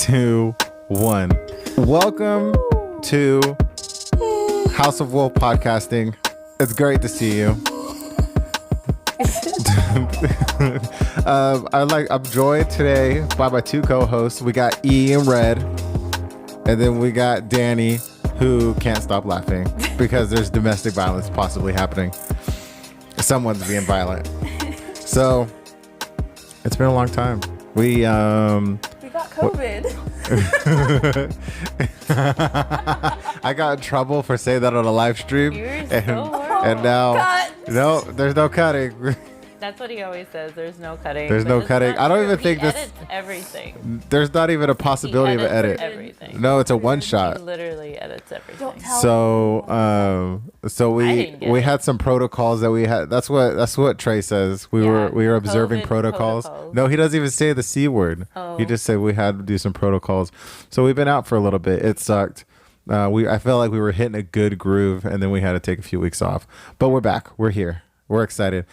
2, 1. Welcome to House of Wolf Podcasting. It's great to see you. I'm joined today by my two co-hosts. We got E and Red, and then we got Danny, who can't stop laughing because there's domestic violence possibly happening. Someone's being violent. So it's been a long time. We got COVID. I got in trouble for saying that on a live stream. And now no, there's no cutting. That's what he always says. There's no cutting. There's no cutting. I don't even think this. Edits everything. There's not even a possibility of an edit. Everything. No, it's a one shot. He literally edits everything. Don't tell So we had some protocols that we had. That's what Trey says. We were observing protocols. No, he doesn't even say the C word. Oh. He just said we had to do some protocols. So we've been out for a little bit. It sucked. I felt like we were hitting a good groove, and then we had to take a few weeks off. But we're back. We're here. We're excited.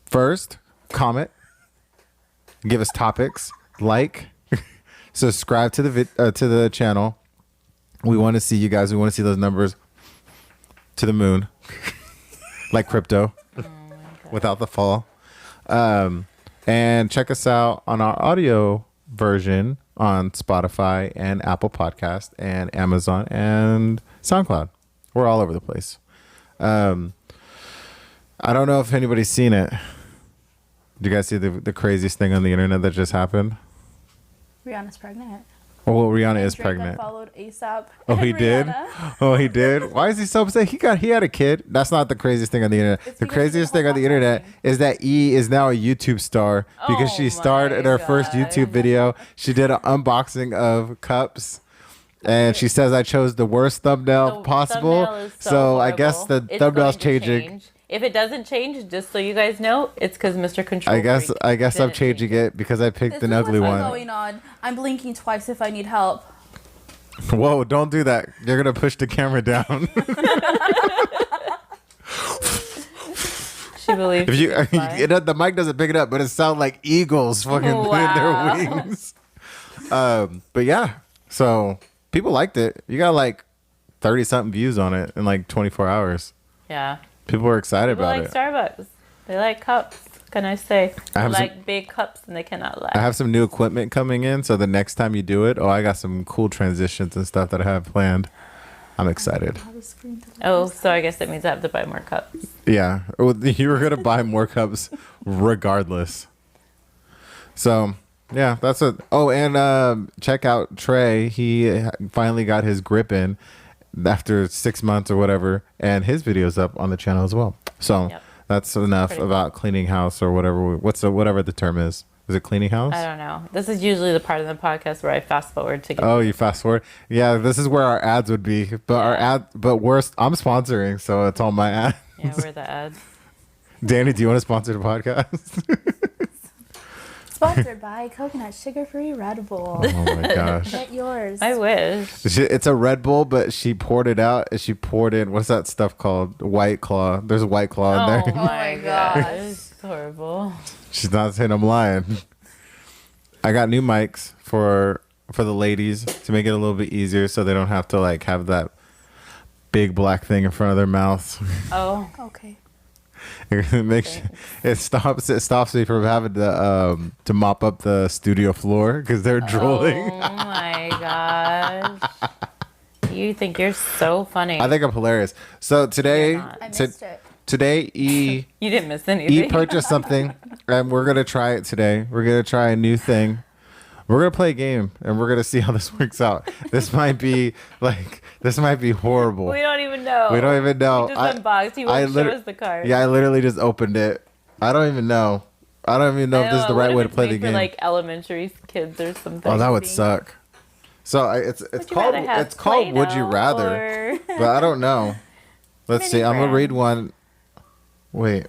First, comment, give us topics, like, subscribe to the channel. We want to see you guys. We want to see those numbers to the moon, like crypto, without the fall. And check us out on our audio version on Spotify and Apple Podcast and Amazon and SoundCloud. We're all over the place. I don't know if anybody's seen it. Did you guys see the craziest thing on the internet that just happened? Rihanna's pregnant. Oh, well, Rihanna is Drake pregnant. Followed ASAP. Oh, he did? Oh, he did? Why is he so upset? He had a kid. That's not the craziest thing on the internet. The craziest thing on the internet is that E is now a YouTube star because she starred in her first YouTube video. She did an unboxing of cups. And she says I chose the worst thumbnail possible. Thumbnail is so I guess the thumbnail's changing. If it doesn't change, just so you guys know, it's because Mr. Control. I guess I'm changing it because I picked an ugly one. What's going on? I'm blinking twice if I need help. Whoa! Don't do that. You're gonna push the camera down. She believes. If the mic doesn't pick it up, but it sounds like eagles fucking in their wings. But yeah, so people liked it. You got like 30 something views on it in like 24 hours. Yeah. People were excited about it. They like Starbucks. They like cups. Can I say? They like big cups and they cannot lie. I have some new equipment coming in, so the next time you do it, I got some cool transitions and stuff that I have planned. I'm excited. Oh, so I guess that means I have to buy more cups. Yeah. You were going to buy more cups regardless. So, yeah, that's it. Oh, and check out Trey. He finally got his grip in after 6 months or whatever, and his video's up on the channel as well. So that's enough about cleaning house or whatever. Whatever the term is. Is it cleaning house? I don't know. This is usually the part of the podcast where I fast forward to get. Oh, you fast forward? Yeah, this is where our ads would be. But I'm sponsoring, so it's all my ads. Yeah, we're the ads. Danny, do you want to sponsor the podcast? Sponsored by Coconut Sugar-Free Red Bull. Oh my gosh. Get yours. I wish. It's a Red Bull, but she poured it out and she poured in, what's that stuff called? White Claw. There's a White Claw in there. Oh my gosh. It's horrible. She's not saying I'm lying. I got new mics for the ladies to make it a little bit easier so they don't have to like have that big black thing in front of their mouth. Oh. Okay. It stops me from having to mop up the studio floor because they're drooling. Oh my gosh. You think you're so funny. I think I'm hilarious. So today, I missed it. Today, E you didn't miss anything. E purchased something, and we're gonna try it today. We're gonna try a new thing. We're gonna play a game, and we're gonna see how this works out. This might be horrible. We don't even know. We don't even know. We just unboxed. He won't show us the card. Yeah, I literally just opened it. I don't even know if this is the right way to play the game. For like elementary kids or something. Oh, that would suck. So it's called Would You Rather, but I don't know. Let's see. I'm gonna read one. Wait.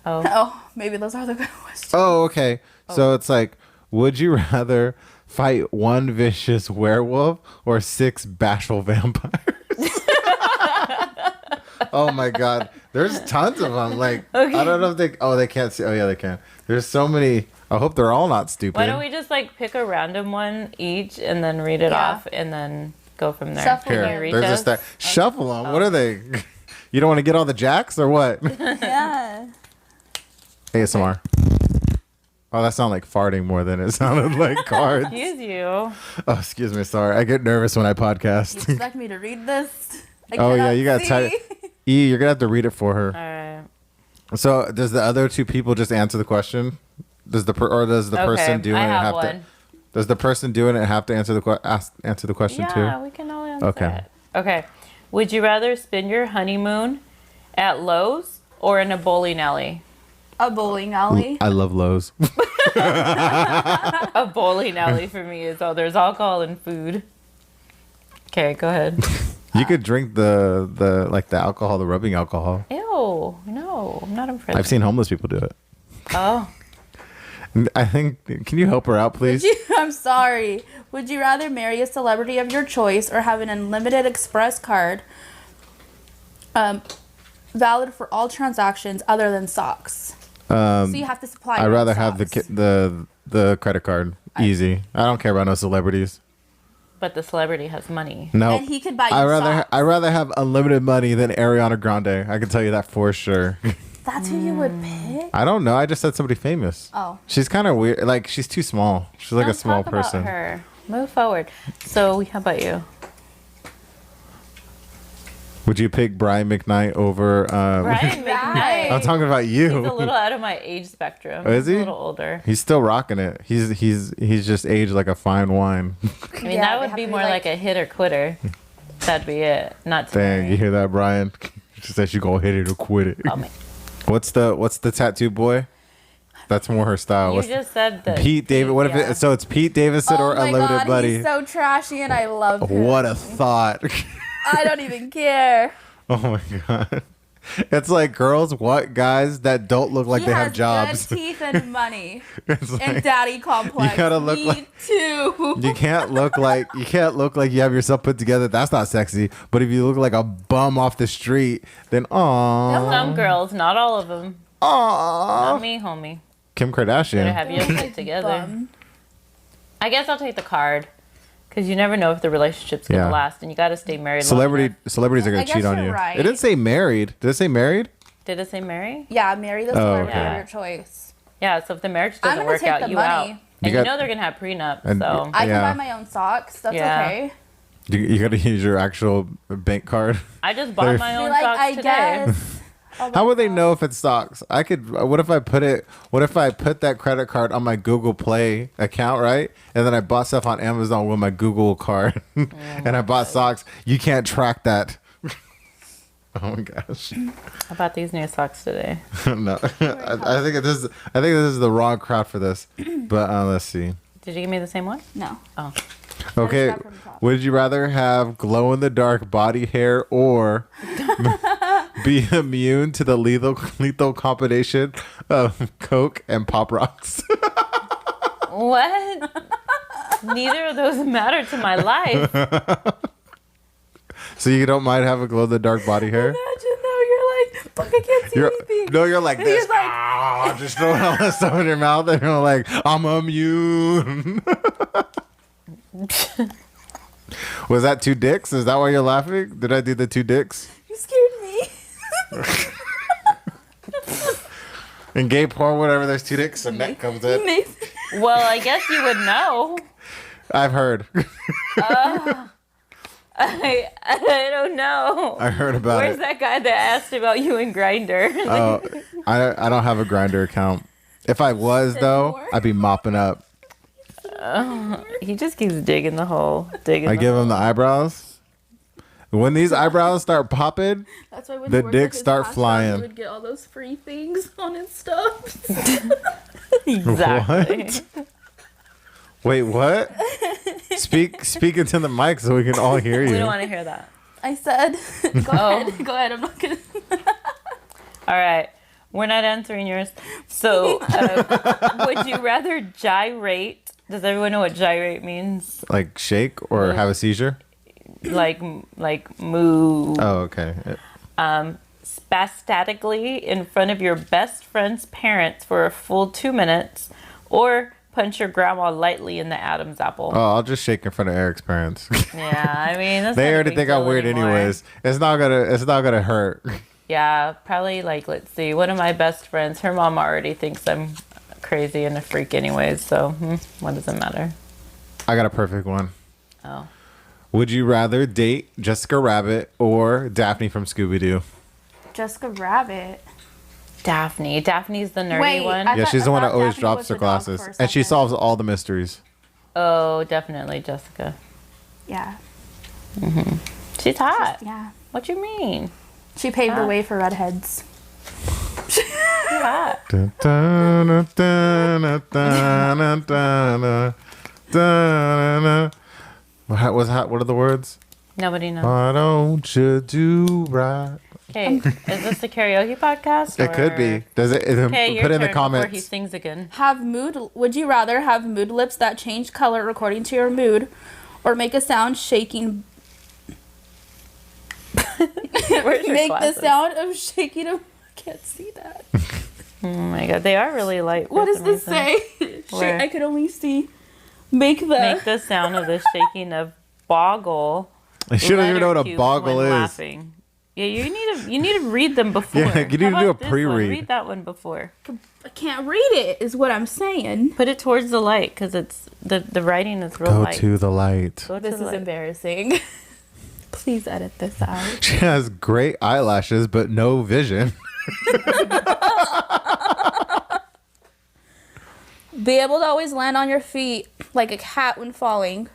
Oh, maybe those are the good questions. Oh, okay. So it's like, would you rather fight one vicious werewolf or 6 bashful vampires? Oh my God. There's tons of them. Like, I don't know if they can't see. Oh, yeah, they can. There's so many. I hope they're all not stupid. Why don't we just like pick a random one each and then read it off and then go from there? Shuffle Here, them. there's a stack. Shuffle them. What are they? You don't want to get all the jacks or what? Yeah. ASMR. Oh, that sounded like farting more than it sounded like cards. Excuse you. Oh, excuse me. Sorry. I get nervous when I podcast. You expect me to read this? Oh, yeah. You got to type. E, you're going to have to read it for her. All right. So, does the other two people just answer the question? Does the person doing it have to? Does the person doing it have to answer the question too? Yeah, we can all answer it. Okay. Would you rather spend your honeymoon at Lowe's or in a bowling alley? A bowling alley. I love Lowe's. A bowling alley for me is there's alcohol and food. Okay, go ahead. You could drink the alcohol, the rubbing alcohol. Ew, no, I'm not impressed. I've seen homeless people do it. Oh. I think. Can you help her out, please? I'm sorry. Would you rather marry a celebrity of your choice or have an unlimited express card, valid for all transactions other than socks? So you have to supply. I'd rather have socks. the credit card. Easy. I don't care about no celebrities. But the celebrity has money. No. And he could buy you I'd socks. rather have unlimited money than Ariana Grande. I can tell you that for sure. That's who you would pick. I don't know. I just said somebody famous. Oh. She's kind of weird. Like, she's too small. She's like Don't a small talk about person. her. Move forward. So, how about you? Would you pick Brian McKnight over? Brian McKnight. I'm talking about you. He's a little out of my age spectrum. Oh, is he? He's a little older. He's still rocking it. He's just aged like a fine wine. I mean, Yeah, that they would have be to be more like- like a hit or quitter. That'd be it. Not to Dang, marry. you hear that, Brian? She said she gonna hit it or quit it. Oh, man. What's the tattoo boy? That's more her style. You just said that. Pete David. What if yeah. so it's Pete Davidson or Oh my Unlimited God, Buddy? he's so trashy and I love him. What a thought. I don't even care. Oh my God. It's like girls want guys that don't look like he they has have jobs. good teeth and money. It's like, And daddy complex. you gotta look Me like- too. you can't look like you have yourself put together. That's not sexy. But if you look like a bum off the street, then Some girls, not all of them. Not me, homie. Kim Better Kardashian. have you put together. Bum. I guess I'll take the card. Because you never know if the relationship's going to Yeah. last. And you got to stay married long Celebrities enough. are gonna I guess cheat on you're you. right. It didn't say married. Did it say married? Did it say marry? Yeah, marry the Oh, celebrity okay. of your choice. Yeah, so if the marriage I'm doesn't gonna work take out, the you money. out. You And got- you know they're going to have prenup. And- So I Yeah. can buy my own socks. That's Yeah. okay. You got to use your actual bank card. I just bought my Be own like, socks I today. guess. I'll buy How would they socks. know if it's socks? I could. What if I put that credit card on my Google Play account, right? And then I bought stuff on Amazon with my Google card, and I bought socks. You can't track that. Oh my gosh! I bought these new socks today. No, I think this is the wrong crowd for this. But let's see. Did you give me the same one? No. Oh. Okay, start from the top. would you rather have glow in the dark body hair or be immune to the lethal combination of Coke and Pop Rocks? What? Neither of those matter to my life. So you don't mind having glow in the dark body hair? Imagine though, you're like, fuck, I can't see anything. You're like And this. he's like- Just throwing all that stuff in your mouth, and you're like, I'm immune. Was that two dicks? Is that why you're laughing? Did I do the two dicks? You scared me. In gay porn, whatever, there's two dicks, and neck comes in. Nathan. Well, I guess you would know. I've heard. I don't know. I heard about Where's it. that guy that asked about you in Grinder? Oh, I don't have a grinder account. If I was though, more? I'd be mopping up. He just keeps digging the hole. Digging. I give him the eyebrows. When these eyebrows start popping, That's why when The he worked at dicks his start past job, flying. He would get all those free things on his stuff. Exactly. What? Wait, what? Speak into the mic so we can all hear We you. don't want to hear that. I said, go Oh. ahead. Go ahead. I'm not gonna. All right. We're not answering yours. So, would you rather gyrate? Does everyone know what gyrate means? Like shake or have a seizure? Like move. Oh, okay. spastically in front of your best friend's parents for a full 2 minutes, or punch your grandma lightly in the Adam's apple? Oh, I'll just shake in front of Eric's parents. Yeah, I mean, that's They not a already big think I'm deal weird anymore. anyways. It's not gonna hurt. Yeah, probably like, let's see, one of my best friends, her mom already thinks I'm crazy and a freak anyways, so what does it matter? I got a perfect one. Oh. Would you rather date Jessica Rabbit or Daphne from Scooby-Doo? Jessica Rabbit. Daphne. Daphne's the nerdy Wait, one. I Yeah, she's the one that thought always Daphne drops was her the dog for a glasses. And she second. solves all the mysteries. Oh, definitely Jessica. Yeah. She's hot. Yeah. What you mean? She paved the way for redheads. She's hot. Dun, dun, dun, dun, dun, dun, dun, dun, dun. What are the words? Nobody knows. Why don't you do right? Okay, is this a karaoke podcast? It could be. Does it? Okay, your Put in the turn before he comments. sings again. Would you rather have mood lips that change color according to your mood, or make a sound shaking? Where's your Make glasses? the sound of shaking. I can't see that. Oh my god, they are really light. What for does some this reason. say? Where? I can only see. Make Make the sound of the shaking of boggle. She don't even know what a letter boggle when is. Laughing. Yeah, you need to read them before. Yeah, you need to How do a about this one? pre-read. Read that one before. I can't read it. Is what I'm saying. Put it towards the light because it's the writing is real Go light. to the light. Go to This the is light. embarrassing. Please edit this out. She has great eyelashes, but no vision. Be able to always land on your feet like a cat when falling,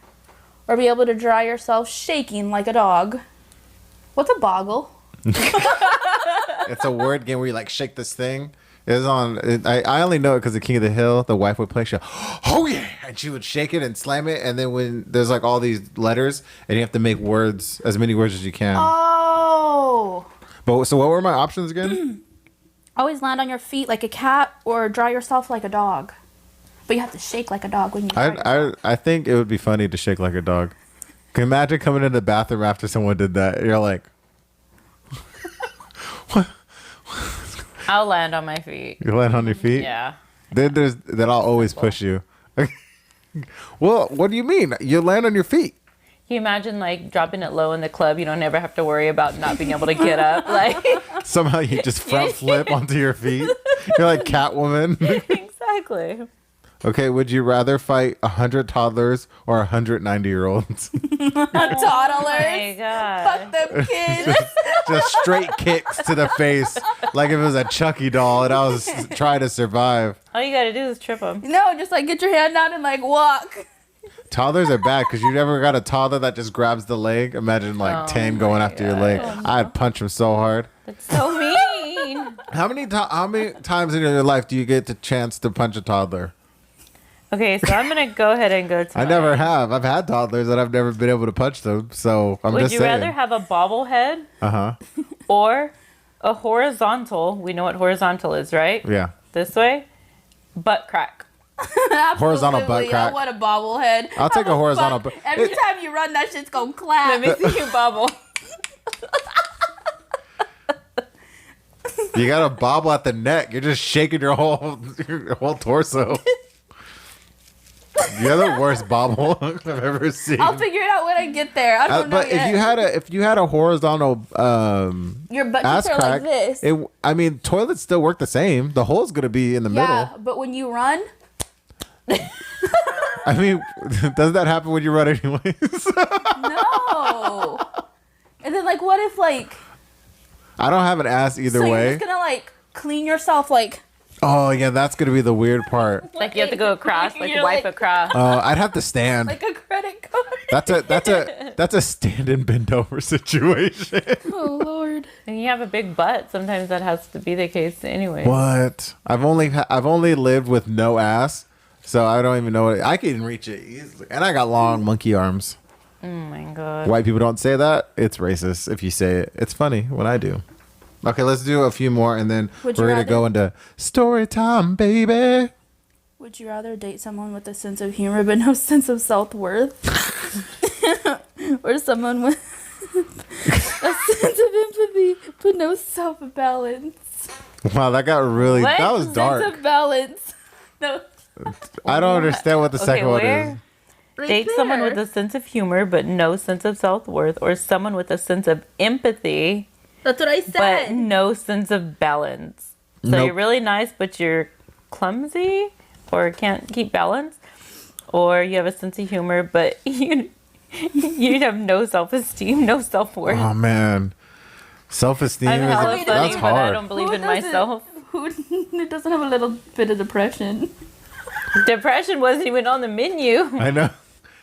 or be able to dry yourself shaking like a dog. What's a boggle? It's a word game where you like shake this thing. It's on. I only know it because the King of the Hill, the wife would play. She, oh yeah, and she would shake it and slam it, and then when there's like all these letters, and you have to make words, as many words as you can. Oh. But so what were my options again? Always land on your feet like a cat, or dry yourself like a dog. But you have to shake like a dog when you dry yourself. I think it would be funny to shake like a dog. Can you imagine coming into the bathroom after someone did that? You're like, I'll land on my feet. you land on your feet. Yeah. Then I'll always push you. Well, what do you mean? You land on your feet. Can you imagine like dropping it low in the club? You don't ever have to worry about not being able to get up. Like Somehow you just front flip onto your feet. You're like Catwoman. exactly. Okay, would you rather fight 100 toddlers or 190-year-olds? Oh my Toddlers. god. Fuck them kids. Just straight kicks to the face, like if it was a Chucky doll and I was trying to survive. All you gotta do is trip them. No, just like get your hand out and like walk. Toddlers are bad because you never got a toddler that just grabs the leg. Imagine like 10 going after your leg. I'd punch him so hard. That's so mean. How many times in your life do you get the chance to punch a toddler? Okay, so I'm gonna go ahead and go to. I never have. I've had toddlers and I've never been able to punch them. So I'm Would just you saying. rather have a bobblehead Uh-huh. or a horizontal? We know what horizontal is, right? Yeah. This way, butt crack. Horizontal butt Absolutely. crack. Oh, what a bobblehead. I'll take a horizontal Fuck. butt- Every it- time you run, that shit's gonna clap. Let me see you bobble. You got to bobble at the neck. You're just shaking your whole torso. You're the worst bobble I've ever seen. I'll figure it out when I get there. I don't know But yet. if you had a horizontal Your butt ass cheeks are crack, like this. I mean toilets still work the same. The hole's gonna be in the Yeah, middle. but when you run, I mean, does that happen when you run anyways? no. And then like, what if like? I don't have an ass either So way. you're just gonna like clean yourself like. Oh yeah, that's gonna be the weird part. Like you have to go across, like You're wipe like- across. I'd have to stand. Like a credit card. That's a stand and bend over situation. Oh Lord. And you have a big butt. Sometimes that has to be the case anyway. What? I've only lived with no ass, so I don't even know it. I can reach it easily, and I got long monkey arms. Oh my god. White people don't say that. It's racist if you say it. It's funny when I do. Okay, let's do a few more, and then Would you we're gonna rather- go into story time, baby. Would you rather date someone with a sense of humor but no sense of self-worth? Or someone with sense of empathy, but no self-balance. Wow, that got really. What? That was dark. Sense of balance. No. I don't understand what the second one where? is. Right Date someone with there. a sense of humor but no sense of self-worth, or someone with a sense of empathy That's what I but said. no sense of balance. So Nope. you're really nice but you're clumsy or can't keep balance, or you have a sense of humor but you have no self-esteem, no self-worth. Oh man, self-esteem I'm hella is funny, that's but I hard. don't believe Who in doesn't- myself. Who doesn't have a little bit of depression? Depression wasn't even on the menu. I know.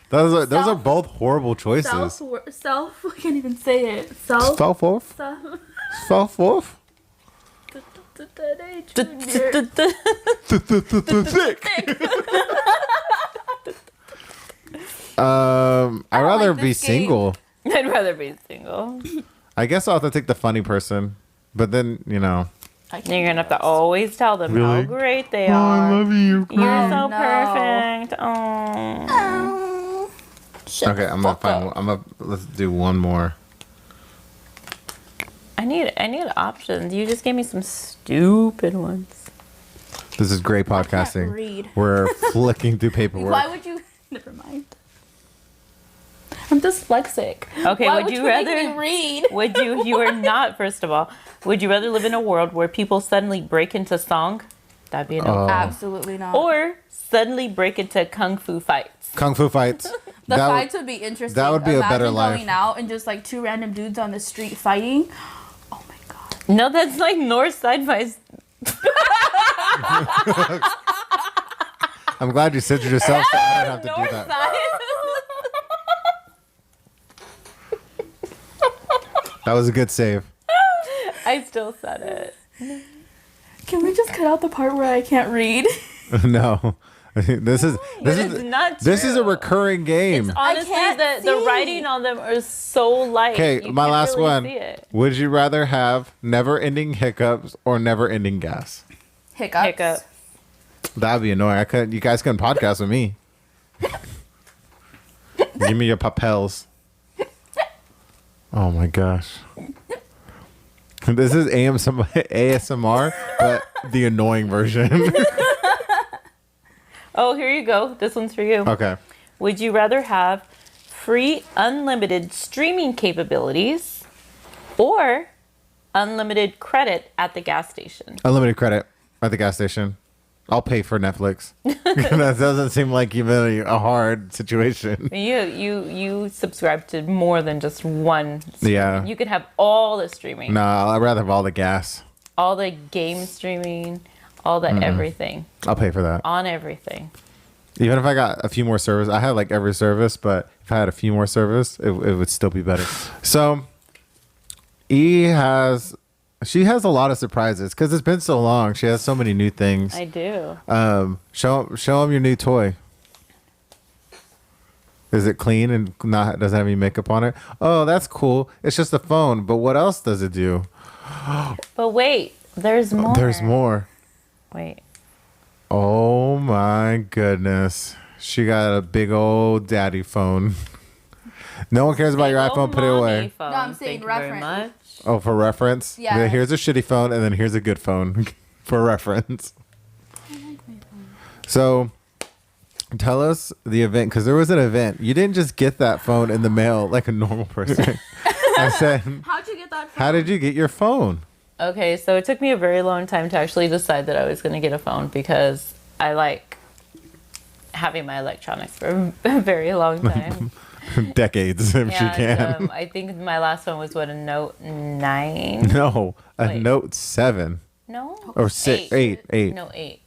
Those are Self- both horrible choices. Self. I can't even say it. Self. Self-worth. Self. Self-worth. Thick. I'd rather like be this game. single. I'd rather be single. I guess I'll have to take the funny person, but then You're gonna have to always tell them how Really? great they are. you. You're so no. perfect. Oh. Okay, I'm gonna find. Let's do one more. I need options. You just gave me some stupid ones. This is great podcasting. read. We're flicking through paperwork. Why would you? Never mind. I'm dyslexic. Okay, Why would you make rather- me read? Would you are not, first of all, would you rather live in a world where people suddenly break into song? That'd be a no. Absolutely not. Or suddenly break into kung fu fights. Kung fu fights. the That would- fights would be interesting. that would be a better Imagine life. going out and just like two random dudes on the street fighting. Oh my god. No, that's like North Side by I'm glad you centered yourself so I don't have to do North that. Side. That was a good save. I still said it. Can we just cut out the part where I can't read? No. This is It's not this is a true. recurring game. Honestly, can't the see. writing on them are so light. Okay, you my can't last really one. see it. Would you rather have never-ending hiccups or never-ending gas? Hiccups. Hiccup. That'd be annoying. You guys couldn't podcast with me. Give me your papels. Oh my gosh. This is ASMR, but the annoying version. Oh, here you go. This one's for you. Okay. Would you rather have free unlimited streaming capabilities or unlimited credit at the gas station? Unlimited credit at the gas station. I'll pay for Netflix. That doesn't seem like even a hard situation. You subscribe to more than just one streaming. Yeah. You could have all the streaming. No, I'd rather have all the gas. All the game streaming, all the everything. I'll pay for that. On everything. Even if I got a few more service, I had like every service, but if I had a few more service, it would still be better. So, she has a lot of surprises because it's been so long. She has so many new things. I do. Show them your new toy. Is it clean and doesn't have any makeup on it? Oh, that's cool. It's just a phone, but what else does it do? But wait, there's more. There's more. Wait. Oh my goodness. She got a big old daddy phone. No one cares about your Big iPhone, old put it away. mommy phone. No, I'm saying Thank you very reference. much. Oh, for reference? Yeah. Here's a shitty phone, and then here's a good phone for reference. So, tell us the event, because there was an event. You didn't just get that phone in the mail like a normal person. I said, How'd you get that? how did you get your phone? Okay, so it took me a very long time to actually decide that I was going to get a phone because I like having my electronics for a very long time. Decades, if she can. I think my last one was a Note 9? No, a Wait. Note 7. No? Or 6, 8. No, 8.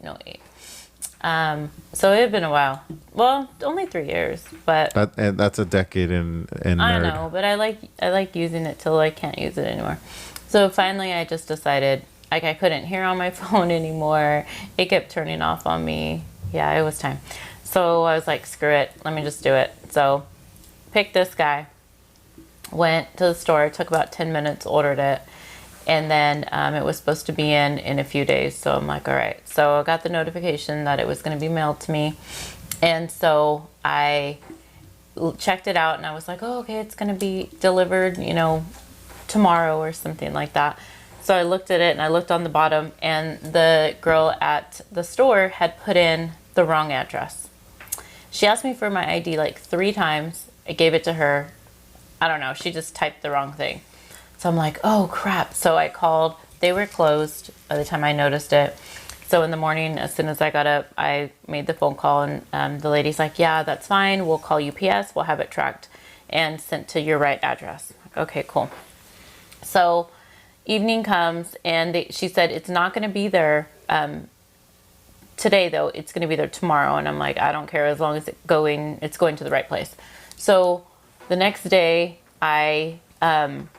So it had been a while. Well, only 3 years, but And that's a decade in nerd. I know, but I like using it till I can't use it anymore. So finally I just decided like I couldn't hear on my phone anymore. It kept turning off on me. Yeah, it was time. So I was like, screw it, let me just do it. So picked this guy, went to the store, took about 10 minutes, ordered it, and then it was supposed to be in a few days. So I'm like, all right. So I got the notification that it was going to be mailed to me, and so I checked it out, and I was like, oh, okay, it's going to be delivered, tomorrow or something like that. So I looked at it, and I looked on the bottom, and the girl at the store had put in the wrong address. She asked me for my ID like 3 times. I gave it to her. I don't know. She just typed the wrong thing. So I'm like, oh, crap. So I called. They were closed by the time I noticed it. So in the morning, as soon as I got up, I made the phone call, and the lady's like, yeah, that's fine. We'll call UPS. We'll have it tracked and sent to your right address. Okay, cool. So evening comes, and she said it's not going to be there today, though. It's going to be there tomorrow. And I'm like, I don't care, as long as it's going to the right place. So the next day, I'm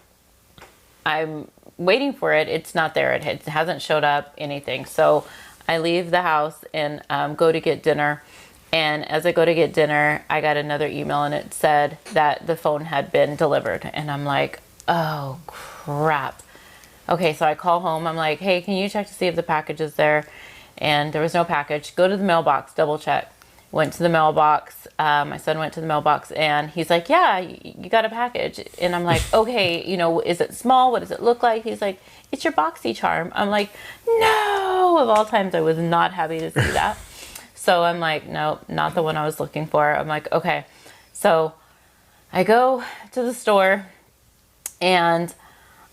waiting for it. It's not there. It hasn't showed up, anything. So I leave the house and go to get dinner. And as I go to get dinner, I got another email, and it said that the phone had been delivered. And I'm like, oh, crap. Okay, so I call home. I'm like, hey, can you check to see if the package is there? And there was no package. Go to the mailbox, double check. Went to the mailbox. My son went to the mailbox, and he's like, yeah, you got a package. And I'm like, okay, is it small? What does it look like? He's like, it's your boxy charm. I'm like, no. Of all times, I was not happy to see that. So I'm like, no, not the one I was looking for. I'm like, okay. So I go to the store, and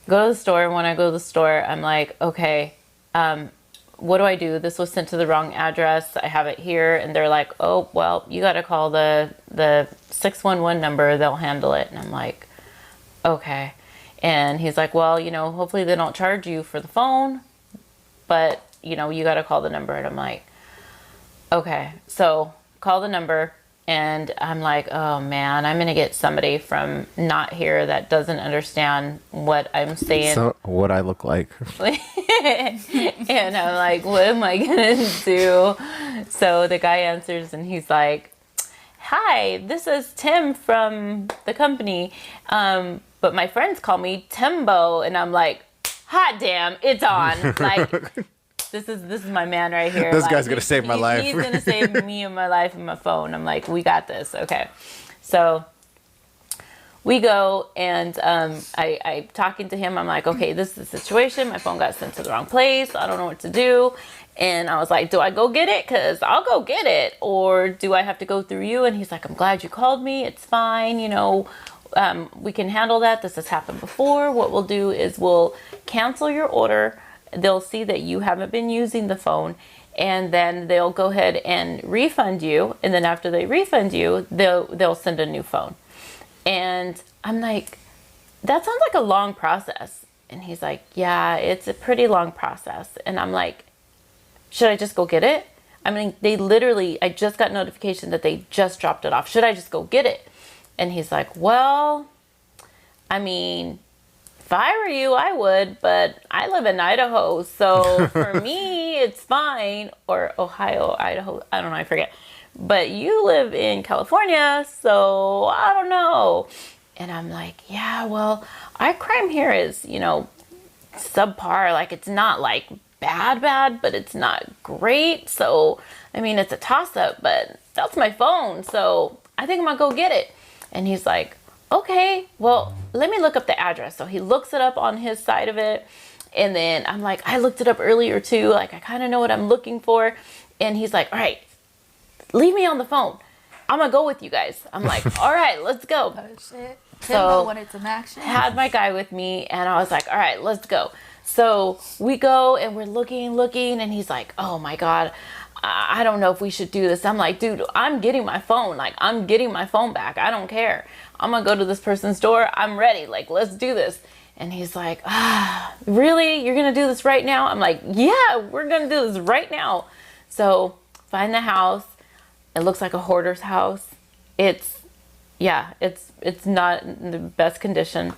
when I go to the store, I'm like, okay, what do I do? This was sent to the wrong address. I have it here. And they're like, oh, well, you got to call the 611 number. They'll handle it. And I'm like, okay. And he's like, well, hopefully they don't charge you for the phone, but you got to call the number. And I'm like, okay. So call the number. And I'm like, oh man, I'm going to get somebody from not here that doesn't understand what I'm saying. So what I look like. And I'm like, what am I going to do? So the guy answers, and he's like, hi, this is Tim from the company. But my friends call me Timbo. And I'm like, hot damn, it's on. Like, This is my man right here. This guy's going to save my life. He's going to save me and my life and my phone. I'm like, we got this. Okay. So we go, and I talking to him. I'm like, okay, this is the situation. My phone got sent to the wrong place. I don't know what to do. And I was like, do I go get it? Because I'll go get it. Or do I have to go through you? And he's like, I'm glad you called me. It's fine. We can handle that. This has happened before. What we'll do is we'll cancel your order. They'll see that you haven't been using the phone, and then they'll go ahead and refund you. And then after they refund you, they'll send a new phone. And I'm like, that sounds like a long process. And he's like, yeah, it's a pretty long process. And I'm like, should I just go get it? I mean, I just got notification that they just dropped it off. Should I just go get it? And he's like, well, I mean, if I were you, I would, but I live in Idaho, so for me, it's fine. Or Ohio, Idaho, I don't know, I forget. But you live in California, so I don't know. And I'm like, yeah, well, our crime here is, subpar. Like, it's not like bad, but it's not great. So, I mean, it's a toss-up, but that's my phone, so I think I'm gonna go get it. And he's like, okay, well, let me look up the address. So he looks it up on his side of it. And then I'm like, I looked it up earlier too. Like, I kind of know what I'm looking for. And he's like, all right, leave me on the phone. I'm going to go with you guys. I'm like, all right, let's go. Oh, shit. So wanted some action. Had my guy with me, and I was like, all right, let's go. So we go, and we're looking, and he's like, oh my God, I don't know if we should do this. I'm like, dude, I'm getting my phone. Like, I'm getting my phone back. I don't care. I'm going to go to this person's door. I'm ready. Like, let's do this. And he's like, really? You're going to do this right now? I'm like, yeah, we're going to do this right now. So find the house. It looks like a hoarder's house. It's not in the best condition.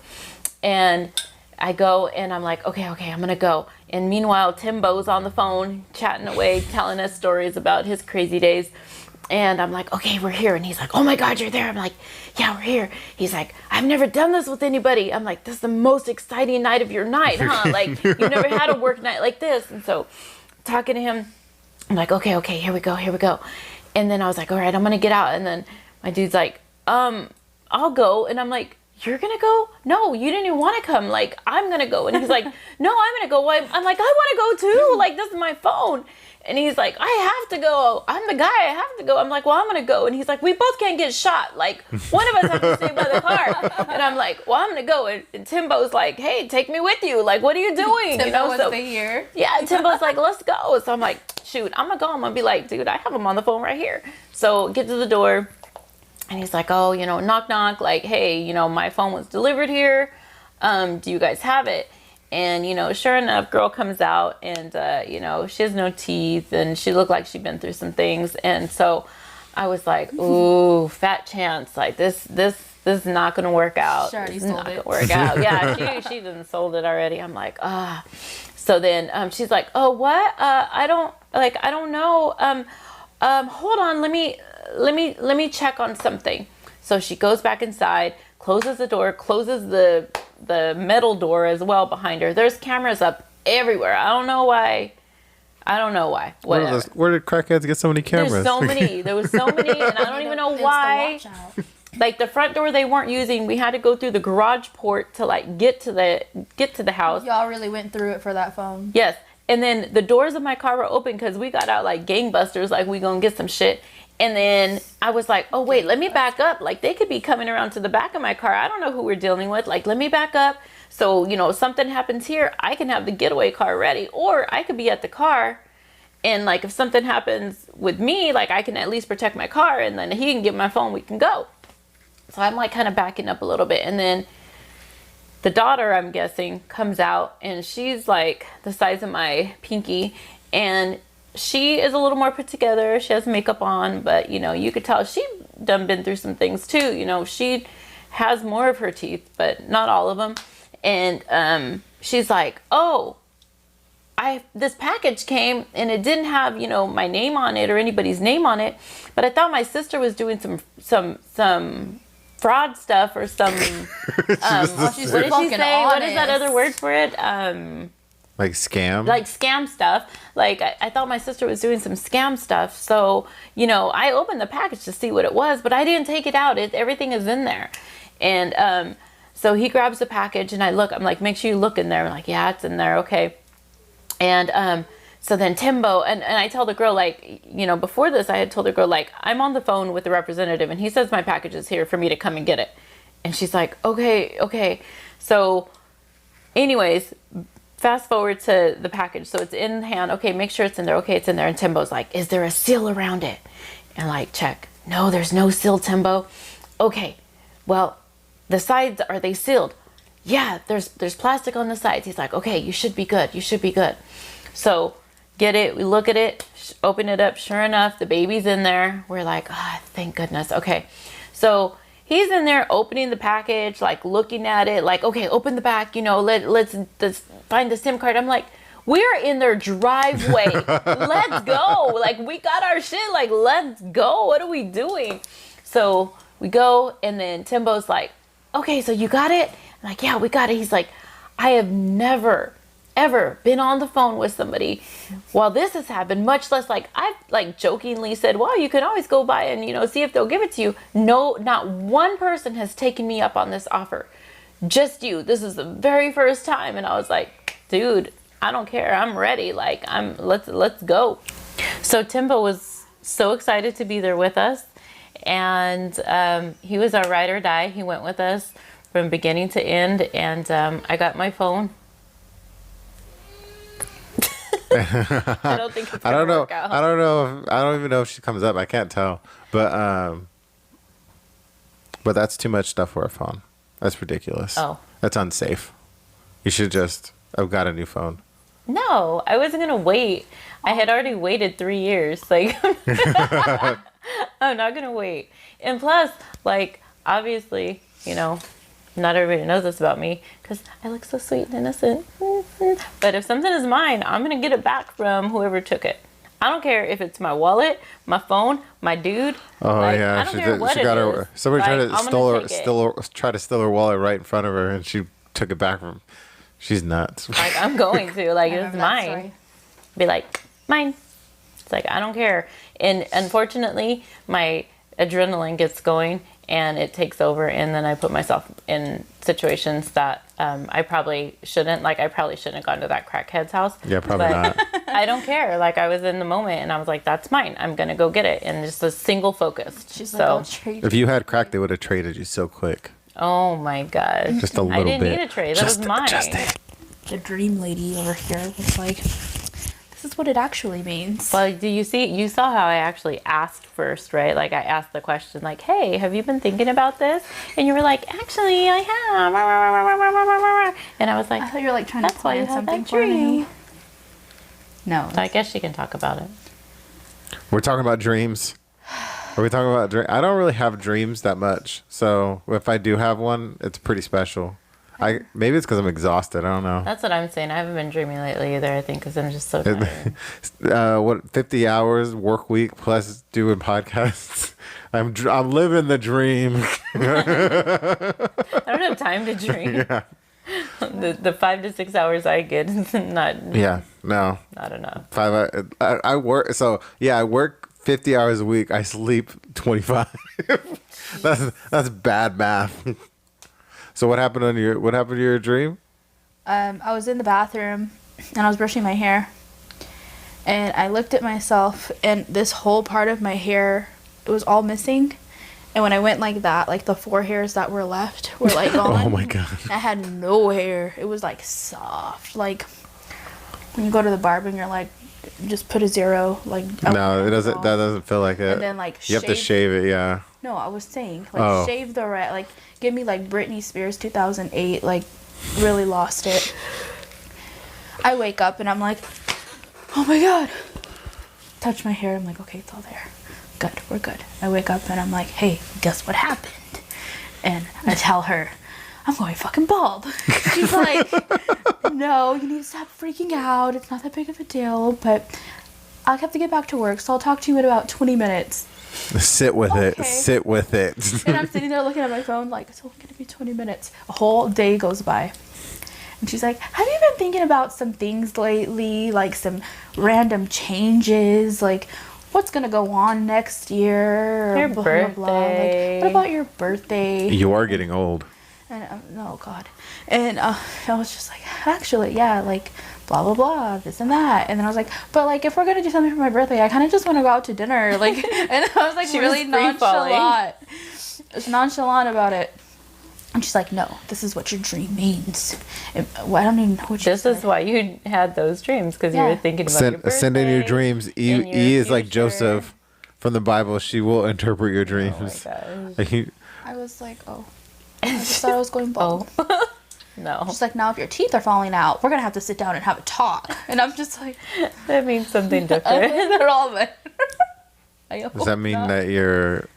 And I go, and I'm like, okay, I'm going to go. And meanwhile, Timbo's on the phone, chatting away, telling us stories about his crazy days. And I'm like, okay, we're here. And he's like, oh my God, you're there. I'm like, yeah, we're here. He's like, I've never done this with anybody. I'm like, this is the most exciting night of your night, huh? Like, you've never had a work night like this. And so talking to him, I'm like, okay, here we go. And then I was like, all right, I'm going to get out. And then my dude's like, I'll go. And I'm like, you're gonna go? No, you didn't even want to come. Like, I'm gonna go. And he's like, no, I'm gonna go. I'm like, I want to go too. Like, this is my phone. And he's like, I have to go. I'm the guy. I have to go. I'm like, well, I'm gonna go. And he's like, we both can't get shot. Like, one of us has to stay by the car. And I'm like, well, I'm gonna go. And Timbo's like, hey, take me with you. Like, what are you doing? Timbo wants to stay here. Yeah, Timbo's like, let's go. So I'm like, shoot, I'm gonna go. I'm gonna be like, dude, I have him on the phone right here. So get to the door. And he's like, oh, knock, knock. Like, hey, my phone was delivered here. Do you guys have it? And, sure enough, girl comes out and, she has no teeth and she looked like she'd been through some things. And so I was like, ooh, fat chance. Like, this is not going to work out. She already this is sold not it. going to work out. Yeah, she done sold it already. I'm like, ah. So then she's like, oh, what? I don't know. Hold on. Let me check on something. So she goes back inside, closes the door, closes the metal door as well behind her. There's cameras up everywhere. I don't know why. Whatever. Where did crackheads get so many cameras? There's so many. There was so many, and I don't even know why. Like the front door they weren't using. We had to go through the garage port to like get to the house. Y'all really went through it for that phone. Yes. And then the doors of my car were open because we got out like gangbusters, like we gonna get some shit. And then I was like, oh wait, let me back up. Like they could be coming around to the back of my car. I don't know who we're dealing with. Like, let me back up. So, something happens here, I can have the getaway car ready. Or I could be at the car and like if something happens with me, like I can at least protect my car and then he can get my phone, we can go. So I'm like kind of backing up a little bit. And then the daughter, I'm guessing, comes out and she's like the size of my pinky and she is a little more put together. She has makeup on, but you could tell she done been through some things too. She has more of her teeth, but not all of them. And she's like, oh, this package came and it didn't have, my name on it or anybody's name on it, but I thought my sister was doing some fraud stuff or some what did she say? What is that other word for it? Like scam? Like scam stuff. Like I thought my sister was doing some scam stuff. So, I opened the package to see what it was, but I didn't take it out. Everything is in there. And so he grabs the package and I'm like, make sure you look in there. I'm like, yeah, it's in there. Okay. And so then Timbo, and I tell the girl, like, before this, I had told the girl, like, I'm on the phone with the representative and he says my package is here for me to come and get it. And she's like, okay. So anyways, fast forward to the package. So it's in hand. Okay, make sure it's in there. Okay, it's in there. And Timbo's like, is there a seal around it? And like, check. No, there's no seal, Timbo. Okay, well, the sides, are they sealed? Yeah, there's plastic on the sides. He's like, okay, you should be good. So get it. We look at it, open it up. Sure enough, the baby's in there. We're like, thank goodness. Okay, so he's in there opening the package, like looking at it, like, okay, open the back, let's find the SIM card. I'm like, we're in their driveway. Let's go. Like, we got our shit. Like, let's go. What are we doing? So we go, and then Timbo's like, okay, so you got it? I'm like, yeah, we got it. He's like, I have never, ever been on the phone with somebody while this has happened, much less like I've like jokingly said, well, you can always go by and, see if they'll give it to you. No, not one person has taken me up on this offer. Just you. This is the very first time. And I was like, dude, I don't care. I'm ready. Like, let's go. So Timbo was so excited to be there with us. And he was our ride or die. He went with us from beginning to end. And I got my phone. I don't think it's gonna work out. I don't even know if she comes up. I can't tell. But that's too much stuff for a phone. That's ridiculous. Oh. That's unsafe. You should just have got a new phone. No, I wasn't gonna wait. I had already waited 3 years. Like, I'm not gonna wait. And plus, like, obviously, not everybody knows this about me because I look so sweet and innocent. But if something is mine, I'm going to get it back from whoever took it. I don't care if it's my wallet, my phone, my dude. Oh, like, yeah. I don't care what it is. Somebody like, tried to steal her wallet right in front of her and she took it back from. She's nuts. Like, I'm going to. Like, it's mine. Story. Be like, mine. It's like, I don't care. And unfortunately, my adrenaline gets going and it takes over, and then I put myself in situations that I probably shouldn't. Like, I probably shouldn't have gone to that crackhead's house. Yeah, probably not. I don't care. Like, I was in the moment, and I was like, that's mine. I'm going to go get it. And just a single focus. She's like, I'll trade If you had crack, they would have traded you so quick. Oh, my gosh. Just a little I didn't bit. need a trade. That was mine. The dream lady over here was like, this is what it actually means. Well, do you see? You saw how I actually asked first, right? Like, I asked the question, like, "Hey, have you been thinking about this?" And you were like, "Actually, I have." And I was like, I thought you were like trying to "That's why you plan had something that for me. dream." No. So I guess she can talk about it. We're talking about dreams. Are we talking about dreams? I don't really have dreams that much. So if I do have one, it's pretty special. Maybe it's because I'm exhausted. I don't know. That's what I'm saying. I haven't been dreaming lately either. I think because I'm just so tired. 50 hours work week plus doing podcasts. I'm living the dream. I don't have time to dream. Yeah. The 5 to 6 hours I get is not. Yeah. No. Not enough. I work. So yeah, I work 50 hours a week. I sleep 25. that's bad math. So what happened to your dream? I was in the bathroom and I was brushing my hair, and I looked at myself, and this whole part of my hair, it was all missing. And when I went like that, like the 4 hairs that were left were like gone. Oh my god! I had no hair. It was like soft, like when you go to the barber and you're like, just put a 0. Like No, it doesn't. That doesn't feel like it. And then like you have to shave it. Yeah. No, I was saying like shave the red. Like give me like Britney Spears 2008. Like really lost it. I wake up and I'm like, oh my god. Touch my hair. I'm like, okay, it's all there. Good, we're good. I wake up and I'm like, hey, guess what happened? And I tell her, I'm going fucking bald. She's like, no, you need to stop freaking out. It's not that big of a deal, but I'll have to get back to work, so I'll talk to you in about 20 minutes. Sit with it. Sit with it. And I'm sitting there looking at my phone like, it's only going to be 20 minutes. A whole day goes by. And she's like, have you been thinking about some things lately? Like some random changes? Like, what's going to go on next year? Or Your blah, birthday. blah, blah. Like, what about your birthday? You are getting old. And oh god. And I was just like, actually, yeah, like blah blah blah, this and that. And then I was like, but like if we're gonna do something for my birthday, I kind of just want to go out to dinner. Like, and I was like She really was free-falling. nonchalant. I was nonchalant about it. And she's like, no, this is what your dream means. And, well, I don't even know what she This said. is why you had those dreams, because you Yeah. were thinking about your birthday. Send in your dreams. in your E is like future. Joseph from the Bible. She will interpret your dreams. Oh my gosh. I was like, oh. I just thought I was going bald. Oh. No. She's like, now if your teeth are falling out, we're gonna have to sit down and have a talk. And I'm just like, That means something different. they're all better. Does that mean that you're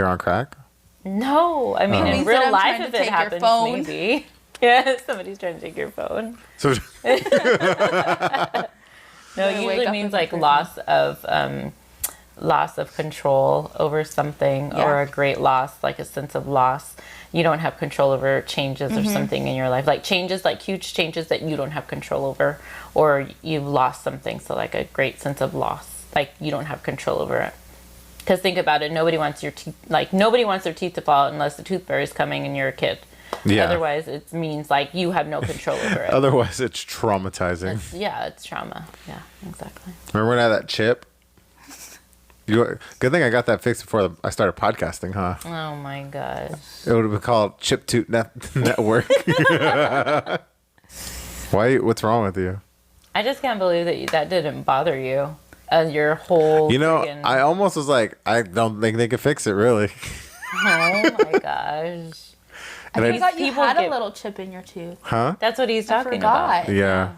on crack? No, I mean It in means real that I'm life, trying to if take it your happens, phone. maybe. Yeah, somebody's trying to take your phone. So No, I it wake usually up means and like freak loss of control over something, Yeah. or a great loss, like a sense of loss. You don't have control over changes or something in your life, like changes, like huge changes that you don't have control over, or you've lost something. So like a great sense of loss, like you don't have control over it. Because think about it, nobody wants their teeth to fall out unless the tooth fairy is coming and you're a kid. yeah. Otherwise, it means like you have no control over it. Otherwise, it's traumatizing. It's trauma. Yeah, exactly. Remember when I had that chip? Good thing I got that fixed before I started podcasting, huh? Oh my gosh. It would have been called Chip Toot Network. Why? What's wrong with you? I just can't believe that didn't bother you. Your whole. You know, friggin- I almost was like, I don't think they could fix it, really. Oh my gosh. And I I- forgot you people had get- a little chip in your tooth. Huh? That's what he's I talking forgot. about. Yeah.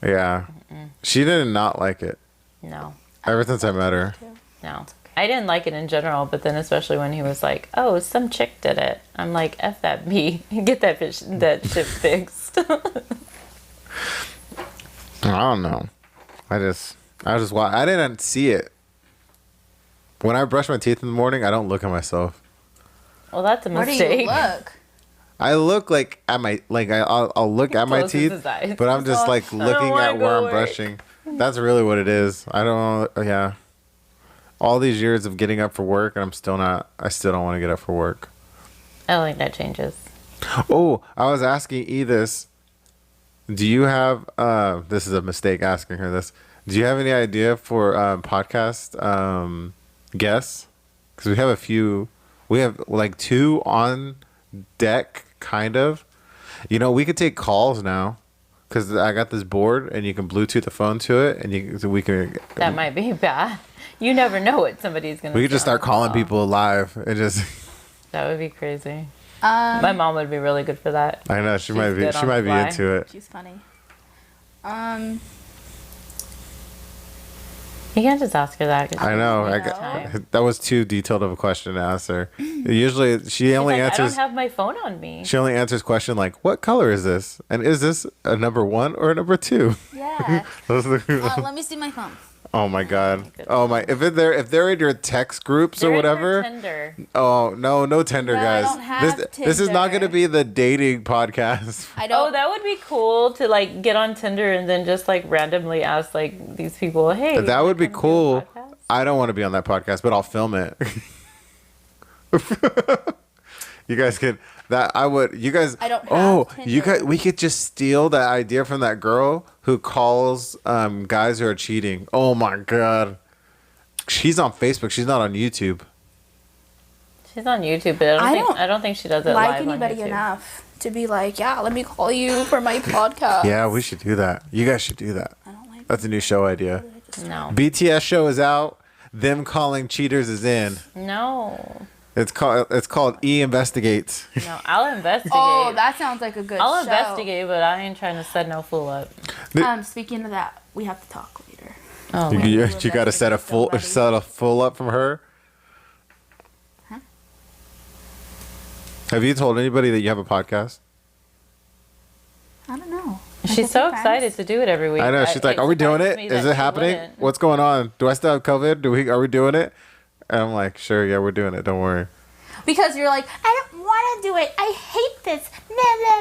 Yeah. She did not like it. No, Ever since I met her. no. I didn't like it in general, but then especially when he was like, "Oh, some chick did it." I'm like, "F that B, get that shit fixed." I don't know. I didn't see it. When I brush my teeth in the morning, I don't look at myself. Well, that's a Where do mistake. you look? I look like at my I'll look at my Closes teeth, his eyes. but I'm just like looking wanna at where go I'm work. brushing. That's really what it is. I don't know. Yeah. all these years of getting up for work, and I still don't want to get up for work. I don't think that changes. Oh, I was asking E this. Do you have, this is a mistake asking her this. Do you have any idea for podcast guests? Because we have like 2 on deck, kind of. You know, we could take calls now because I got this board and you can Bluetooth the phone to it and we can. That might be bad. You never know what somebody's going to We could just start calling people live and just. That would be crazy. My mom would be really good for that. I know she might be into it. She's funny. You can't just ask her that. I know. That was too detailed of a question to ask her. Usually, she only answers. I don't have my phone on me. She only answers question like, "What color is this? And is this a number 1 or a number 2?" Yeah. Let me see my phone. Oh my god. Oh my. If they're in your text groups or whatever. Tinder. Oh no Tinder, No, guys. I don't have This is not Tinder. going to be the dating podcast. I don't. Oh, that would be cool to like get on Tinder and then just like randomly ask like these people, hey. That would be come do a cool. podcast? I don't want to be on that podcast, but I'll film it. You guys can. That I would. You guys. I don't have Oh, Tinder. you guys. We could just steal that idea from that girl who calls guys who are cheating. Oh my god. She's on Facebook. She's not on YouTube. She's on YouTube, but I don't think she does it like live on anybody YouTube. enough to be like, yeah, let me call you for my podcast. Yeah, we should do that. You guys should do that. I don't like That's a new show idea. No. BTS show is out. Them calling cheaters is in. No. It's called E Investigates. No. I'll investigate. Oh, that sounds like a good I'll show. investigate, but I ain't trying to set no fool up. Speaking of that, we have to talk later. Oh. You got to set a investigate full up from her. Huh? Have you told anybody that you have a podcast? I don't know. She's so excited to do it every week. I know. She's like, "Are we doing it? Is it happening? What's going on? Do I still have COVID? Are we doing it?" And I'm like, "Sure, yeah, we're doing it. Don't worry." Because you're like, I don't want to do it. I hate this. Blah,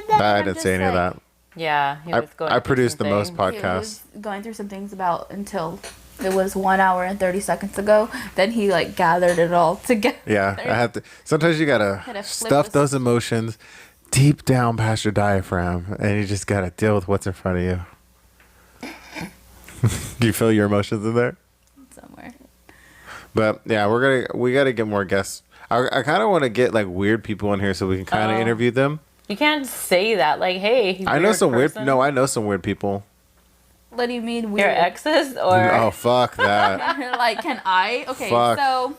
blah, blah. I I'm didn't just say any of like- that. Yeah, he was going. I through produced the some most things. He podcasts. was going through some things until it was 1 hour and 30 seconds ago. Then he like gathered it all together. Yeah, I have to. Sometimes you gotta Gotta flip stuff this- those emotions deep down past your diaphragm, and you just gotta deal with what's in front of you. Do you feel your emotions in there? Somewhere. But yeah, we gotta get more guests. I kind of want to get like weird people in here so we can kind of interview them. You can't say that. Like, hey, I know some person. weird. No, I know some weird people. What do you mean Your weird? exes or Oh fuck that. Like, can I? Okay, Fuck. so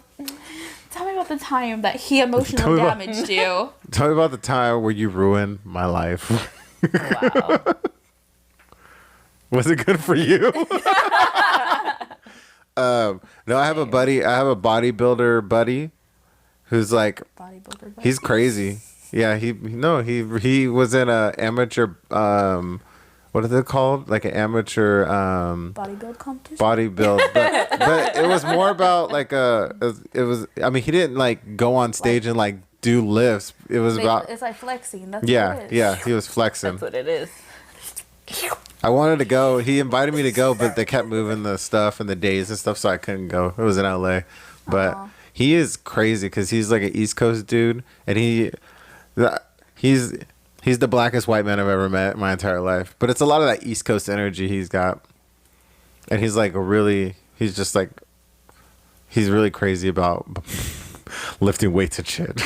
tell me about the time that he emotionally Tell me about- damaged you. Tell me about the time where you ruined my life. wow. Was it good for you? No, I have a buddy. I have a bodybuilder buddy, who's like, Bodybuilder. he's crazy. Yeah, he was in a amateur. What are they called? Like an amateur Bodybuild competition. bodybuild, but it was more about like it was. I mean, he didn't like go on stage and like do lifts. It was about It's like flexing. That's yeah, what it is. yeah. He was flexing. That's what it is. I wanted to go. He invited me to go, but they kept moving the stuff and the days and stuff, so I couldn't go. It was in LA, but he is crazy because he's like an East Coast dude, and he's the blackest white man I've ever met in my entire life. But it's a lot of that East Coast energy he's got, and he's really crazy about lifting weights and shit.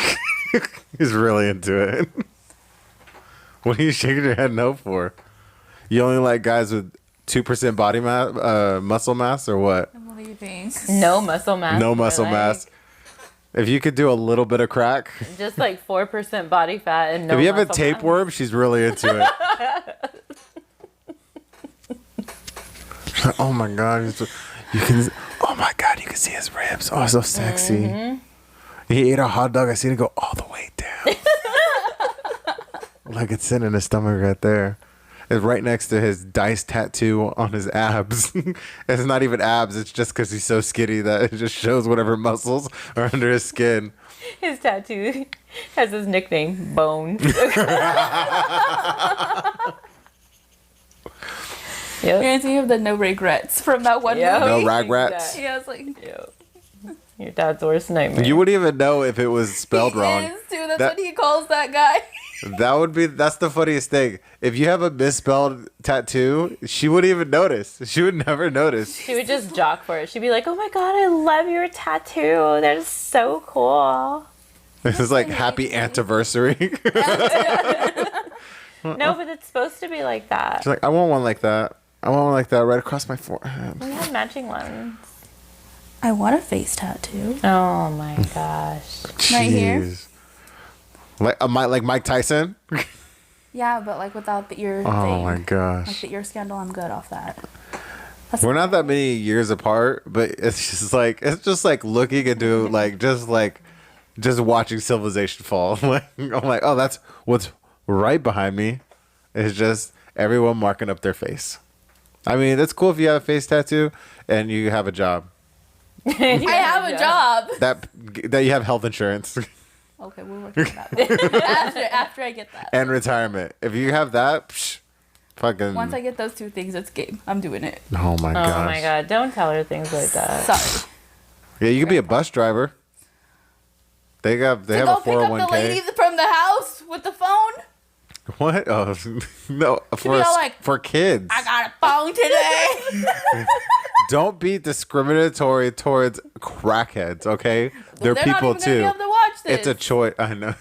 He's really into it. What are you shaking your head no for? You only like guys with 2% body mass, muscle mass, or what? I'm leaving. No muscle mass. No in my muscle leg. mass. If you could do a little bit of crack. Just like 4% body fat and no. If you have a muscle tapeworm, she's really into it. Oh my god, you can. Oh my god, you can see his ribs. Oh, so sexy. Mm-hmm. He ate a hot dog. I seen it go all the way down. Like it's sitting in his stomach right there. It's right next to his dice tattoo on his abs. It's not even abs. It's just because he's so skinny that it just shows whatever muscles are under his skin. His tattoo has his nickname, Bones. Yep. Reminds me of the no regrets from that one Yeah. movie. No rag rats. Yeah, I was like, Yep. Your dad's worst nightmare. You wouldn't even know if it was spelled wrong. Is, too. That's That- what he calls that guy. That's the funniest thing. If you have a misspelled tattoo, she wouldn't even notice. She would never notice. She would just jock for it. She'd be like, "Oh my god, I love your tattoo. That is so cool." This is like happy anniversary. No, but it's supposed to be like that. She's like, I want one like that. I want one like that right across my forehead. We have matching ones. I want a face tattoo. Oh my gosh. Right here? Jeez. Like Mike Tyson? Yeah, but like without the ear thing. Oh my Like gosh. the ear scandal, I'm good off that. We're not that many years apart, but it's just like looking into just watching civilization fall. I'm like, oh, that's what's right behind me. It's just everyone marking up their face. I mean, it's cool if you have a face tattoo and you have a job. I have a job. That you have health insurance Okay, we're working on that. after I get that. and retirement. If you have that, fucking. Once I get those two things, it's game. I'm doing it. Oh my gosh. Oh my god, don't tell her things like that. Sorry. Yeah, you could be a bus driver. They have To a go pick up the lady 401k. from the house with the phone. What? Oh no, be all like, for kids. I got a phone today. Don't be discriminatory towards crackheads, okay? They're They're people not even too. Gonna be able to watch this. It's a choice. I know.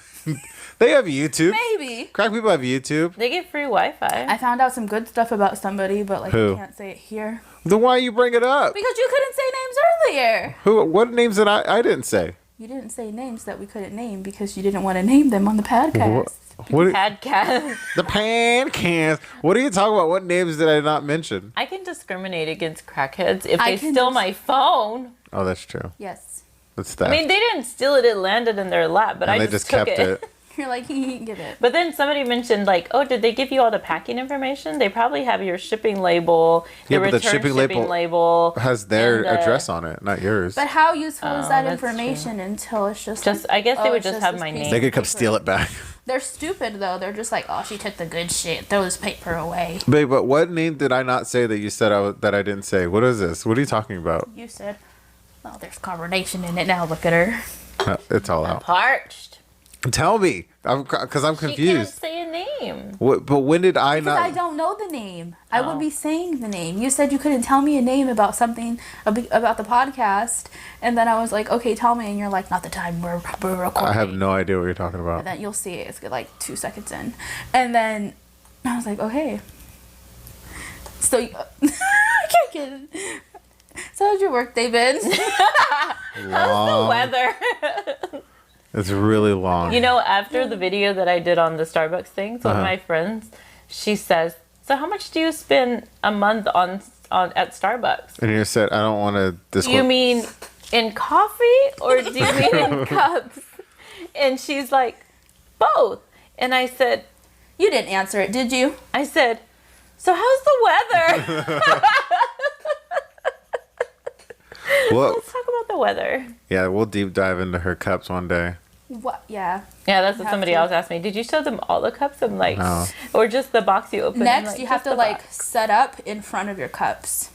They have YouTube. Maybe. Crack people have YouTube. They get free Wi-Fi. I found out some good stuff about somebody, but like Who? I can't say it here Then why you bring it up? because you couldn't say names earlier. Who? What names did I didn't say? You didn't say names that we couldn't name because you didn't want to name them on the podcast. What? Podcast. The pancans. What are you talking about? What names did I not mention? I can discriminate against crackheads if I they can steal dis- my phone. Oh, that's true. Yes. That's that. I mean, they didn't steal it; it landed in their lap, but and I they just just took kept it. You're like, get it. But then somebody mentioned, like, oh, did they give you all the packing information? They probably have your shipping label, Yeah, your but the return shipping label label Has their and, address on it, not yours. But how useful is Oh, that that's information until it's just Just, like, I guess they oh, would it's just have this my piece name. They of could come paper. steal it back. They're stupid though. They're just like, oh, she took the good shit. Throw this paper away. Babe, but what name did I not say that you said that I didn't say? What is this? What are you talking about? You said, oh, there's carbonation in it now. Look at her. It's all out. Parched. Tell me, because I'm She can't confused. say a name. But when did I Because not? I don't know the name. I would Oh. be saying the name. You said you couldn't tell me a name about something about the podcast, and then I was like, okay, tell me, and you're like, not the time we're recording. I have no idea what you're talking about. And then you'll see it. It's like 2 seconds in, and then I was like, okay. So I can't get it. So how's your work day been? Long. Weather. It's really long. You know, after the video that I did on the Starbucks things, one of Uh-huh. my friends, she says, "So how much do you spend a month on at Starbucks? And you said I don't want to Do disclose. you mean in coffee or do you mean in cups?" And she's like, "Both." And I said, You didn't answer it, did you? "So how's the weather?" Well, Let's talk about the weather. yeah, we'll deep dive into her cups one day. What? Yeah. Yeah, that's what Have somebody to. else asked me. Did you show them all the cups? I'm like, No. or just the box you open? I'm Next, like, you have "Just to the like box." set up in front of your cups.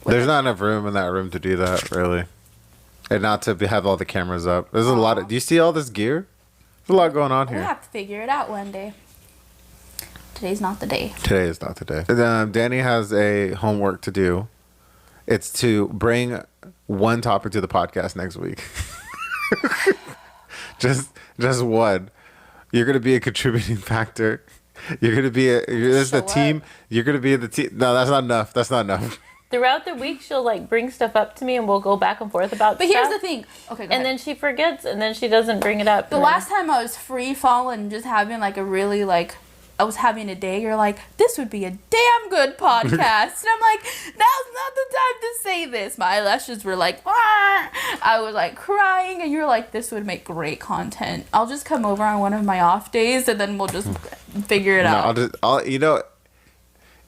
There's not enough room in that room to do that, really, and not to have all the cameras up. There's a lot of. Do you see all this gear? There's a lot going on We'll here. have to figure it out one day. Today's not the day. Today is not the day. Danny has a homework to do. It's to bring one topic to the podcast next week. just one. You're gonna be a contributing factor. You're gonna be this is the Show team. up. You're gonna be the team. No, that's not enough. That's not enough. Throughout the week, she'll like bring stuff up to me, and we'll go back and forth about. But here's stuff. the thing. Okay, go And ahead. then she forgets, and then she doesn't bring it up. The and then- last time I was free falling, just having like a really like, I was having a day. You're like, this would be a damn good podcast, and I'm like, now's not the time to say this. My eyelashes were like, ah! I was like crying, and you're like, this would make great content. I'll just come over on one of my off days, and then we'll just figure it No, out. I'll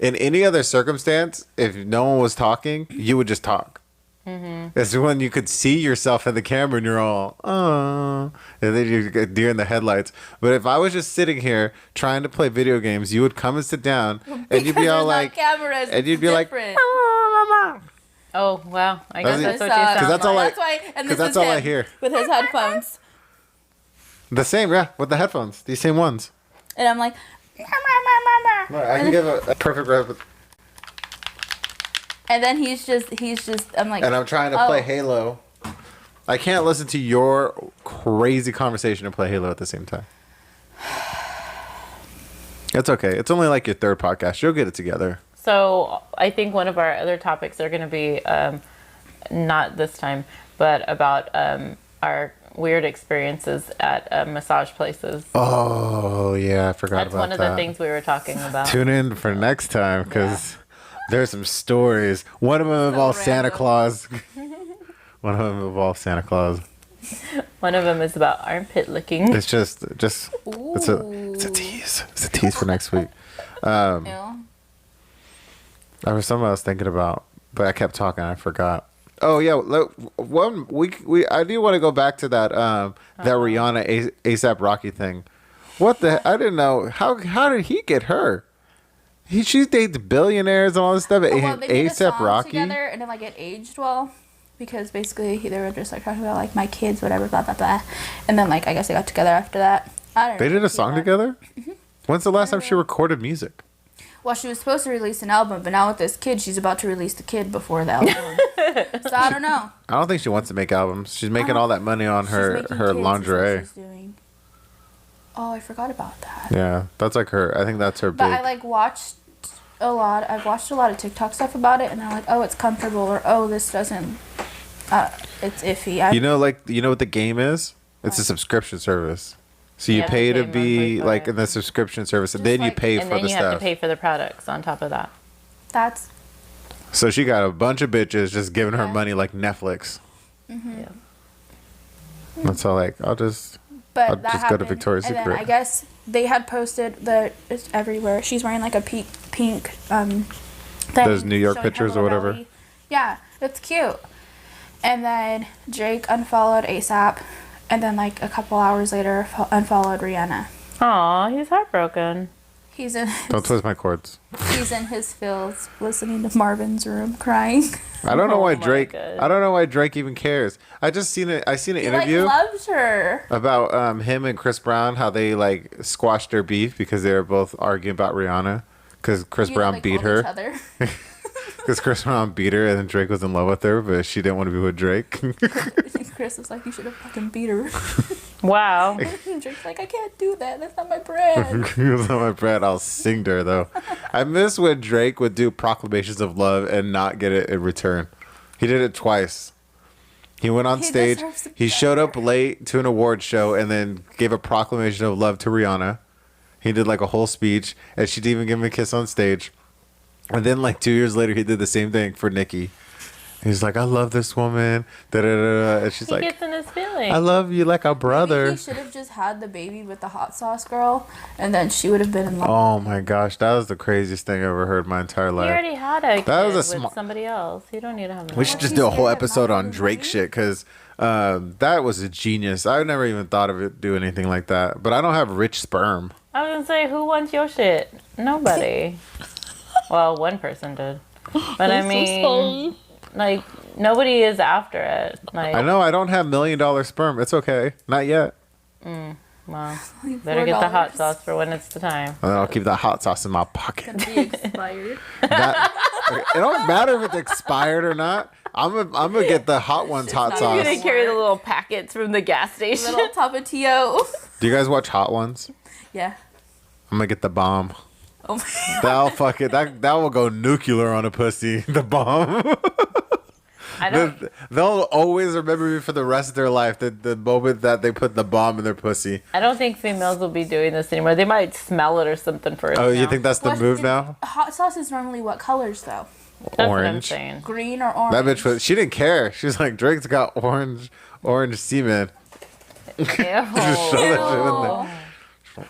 in any other circumstance, if no one was talking, you would just talk. Mm-hmm. It's when you could see yourself in the camera and you're all, oh, and then you're deer in the headlights. But if I was just sitting here trying to play video games, you would come and sit down, and you'd be Because all there's no like, cameras, and you'd it's be like, different. Oh, wow. I guess that's what you Because sound that's all like. That's why. And Because this that's is all I him hear. with his headphones. The same, yeah, with the headphones. These same ones. And I'm like, I can give a perfect rep. and then he's just, I'm like, And I'm trying to play Halo. I can't listen to your crazy conversation and play Halo at the same time. It's okay. It's only like your third podcast. You'll get it together. So I think one of our other topics are going to be, not this time, but about our weird experiences at massage places. Oh, yeah. I forgot That's about one of that. the things we were talking about. Tune in for next time because there's some stories. One of them involves Santa random. Claus. One of them involves Santa Claus. One of them is about armpit licking. It's just it's a tease. It's a tease for next week. Ew. There was something I was thinking about, but I kept talking. I forgot. Oh yeah, look, I do want to go back to that that Rihanna ASAP Rocky thing. What the? I didn't know how did he get her? She dates billionaires and all this stuff. Well, they made a ASAP song Rocky. together, and then like it aged well, because basically they were just like talking about like my kids, whatever, blah blah blah, and then like I guess they got together after that. I don't know. They did a song together. Mm-hmm. When's the last time she recorded music? Well, she was supposed to release an album, but now with this kid, she's about to release the kid before the album. So I don't know. I don't think she wants to make albums. She's making all that money on She's her making kids is what lingerie. she's doing. Oh, I forgot about that. Yeah, that's like her. I think that's her But big. I like watched a lot. I've watched a lot of TikTok stuff about it, and they're like, "Oh, it's comfortable," or "Oh, this doesn't. It's iffy." You know what the game is? It's a subscription service. So you Yeah, pay they to pay be monthly for like it. in the subscription service, and Just then you like- pay And for then the you have to stuff. pay for the products on top of that. That's So she got a bunch of bitches just giving her Yeah. money like Netflix. Yeah. That's all. Like I'll just but I'll that just go to happened, Victoria's and Secret. then I guess they had posted it's everywhere. She's wearing like a pink thing. Those New York showing her pictures or little whatever? belly. Yeah, it's cute. And then Drake unfollowed ASAP, and then like a couple hours later unfollowed Rihanna. Aw, he's heartbroken. He's in don't twist my cords. he's in his fields listening to Marvin's Room crying. I don't know Oh why my Drake. God. I don't know why Drake even cares. I seen an He interview like loves her. about him and Chris Brown, how they like squashed their beef because they were both arguing about Rihanna because Chris You know, Brown they beat called each her. other. Because Chris Brown beat her and then Drake was in love with her, but she didn't want to be with Drake. Chris was like, "You should have fucking beat her." Wow. Drake's like, "I can't do that. That's not my brand." He was on my bread. I'll sing to her though. I miss when Drake would do proclamations of love and not get it in return. He did it twice. He went on He stage. deserves it He showed up better. late to an award show and then gave a proclamation of love to Rihanna. He did like a whole speech, and she didn't even give him a kiss on stage. And then like 2 years later, he did the same thing for Nicki. He's like, "I love this woman," da da da, and she's He like, gets in his feelings. "I love you like a Maybe brother." he should have just had the baby with the hot sauce girl, and then she would have been in love. Oh my gosh, that was the craziest thing I ever heard in my entire He life. already had a kid That was a with smart- somebody else. You don't need to have We another should one. just He's do a whole scared, episode not on Drake everybody. shit because that was a genius. I never even thought of it doing anything like that. But I don't have rich sperm. I was gonna say, who wants your shit? Nobody. Well, one person did, but I mean, like nobody is after it. Like, I know I don't have $1 million sperm. It's okay. Not yet. well, Like better get the hot $4. sauce for when it's the time. And then I'll keep that hot sauce in my pocket. Gonna be expired. It don't matter if it's expired or not. I'm gonna get the hot ones hot not You're sauce. gonna carry the little packets from the gas station. Little Tapatio. Do you guys watch Hot Ones? Yeah. I'm gonna get the bomb. Oh my. That'll fuck it. That will go nuclear on a pussy. The bomb. I don't. They'll always remember me for the rest of their life. The moment that they put the bomb in their pussy. I don't think females will be doing this anymore. They might smell it or something first. Oh, you now. think that's the What move is- now? Hot sauce is normally what colors though? That's what I'm Orange. saying. Green or orange? That bitch was. She didn't care. She was like, Drake's got orange semen. Just shove that shit in there.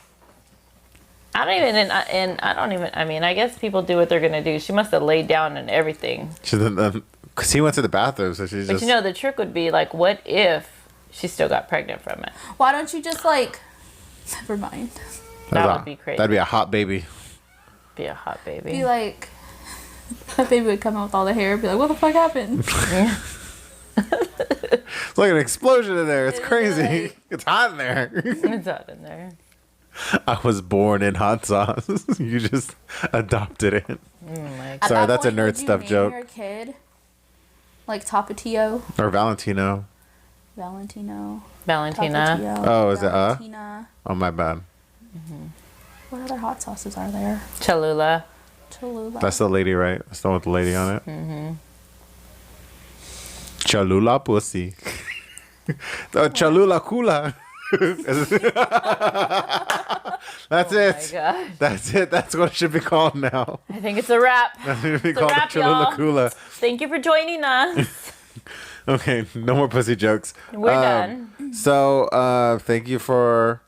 I don't even, and I don't even. I mean, I guess people do what they're gonna do. She must have laid down and everything. She then, cause he went to the bathroom, so she's But just. you know, the trick would be like, what if she still got pregnant from it? Why don't you just like? Never mind. That would be crazy. That'd be a hot baby. Be a hot baby. Be like, That baby would come out with all the hair and be like, what the fuck happened? It's like an explosion in there. It's crazy. It's hot in there. It's hot in there. I was born in hot sauce. You just adopted it. Oh my At Sorry, that that's a point, nerd would you stuff name joke. Your kid like Tapatio, Or Valentino. Valentino, Valentina. Tapatio, Oh, is it Valentina. Oh, my bad. What other hot sauces are there? Cholula. Cholula. That's the lady, right? That's the one with the lady on it. Mm-hmm. Cholula pussy. The Cholula Kula. That's Oh it. my God. That's it. That's what it should be called now. I think it's a wrap. It should be It's a called wrap, Cholula y'all. Kula. Thank you for joining us. Okay, no more pussy jokes. We're done. So, thank you for.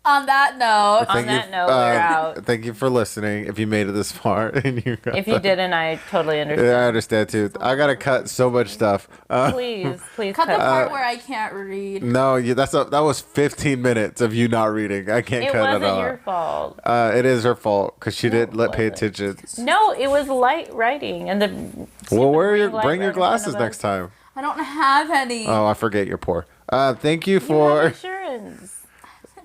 On that note, On that note, we're out. Thank you for listening. If you made it this far, and you got If you didn't, I totally understand. yeah, I understand too. I gotta cut so much stuff. Please cut the cut. part where I can't read. No, that was 15 minutes of you not reading. I can't It cut it wasn't all. your fault. It is her fault because she didn't pay wasn't. attention. No, it was light writing, and the. Well, bring your light right in front glasses of next us. time. I don't have any. Oh, I forget you're poor. Thank you You have for insurance.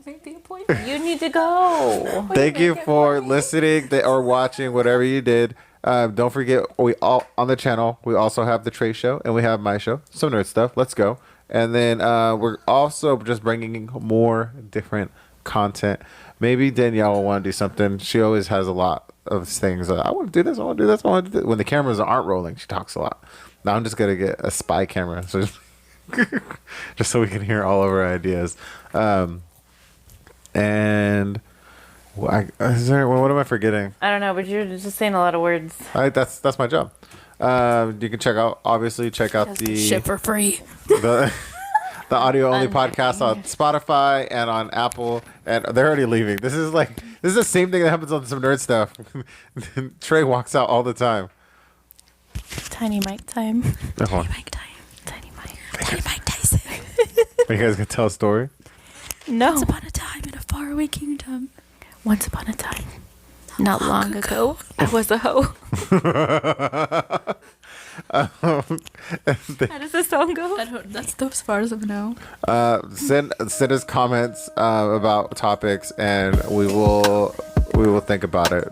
Make the appointment. You need to go. thank you make it for funny. listening or watching whatever you did. Don't forget we all on the channel. We also have the Trey show and we have my show, some nerd stuff. Let's go. And then we're also just bringing more different content. Maybe Danielle will want to do something. She always has a lot of things. I want to do this. I want to do this. I want to do this. When the cameras aren't rolling, she talks a lot. Now I'm just gonna get a spy camera, so just so we can hear all of our ideas. And what am I forgetting? I don't know, but you're just saying a lot of words. That's my job. You can check out Ship for free. the audio only podcast on Spotify and on Apple, and they're already leaving. This is the same thing that happens on some nerd stuff. Trey walks out all the time. Tiny mic time. Oh, Mike time. Tiny mic. Tiny Mike Tyson. are you guys gonna tell a story? No. Once upon a time in a faraway kingdom. Once upon a time, not long ago, I was a hoe. How does the song go? That's as far as I know. Send us comments about topics, and we will think about it.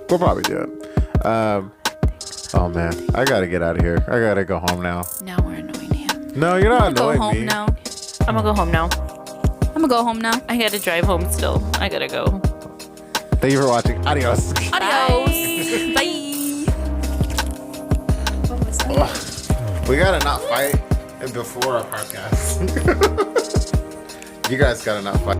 We'll probably do it. Oh man, I gotta get out of here. I gotta go home now. Now we're annoying him. No, you're not Go annoying home me. now. I'm gonna go home now. I'm gonna go home now. I gotta drive home still. I gotta go. Thank you for watching. Adios. Adios. Bye. What was that? We gotta not fight before our podcast. You guys gotta not fight.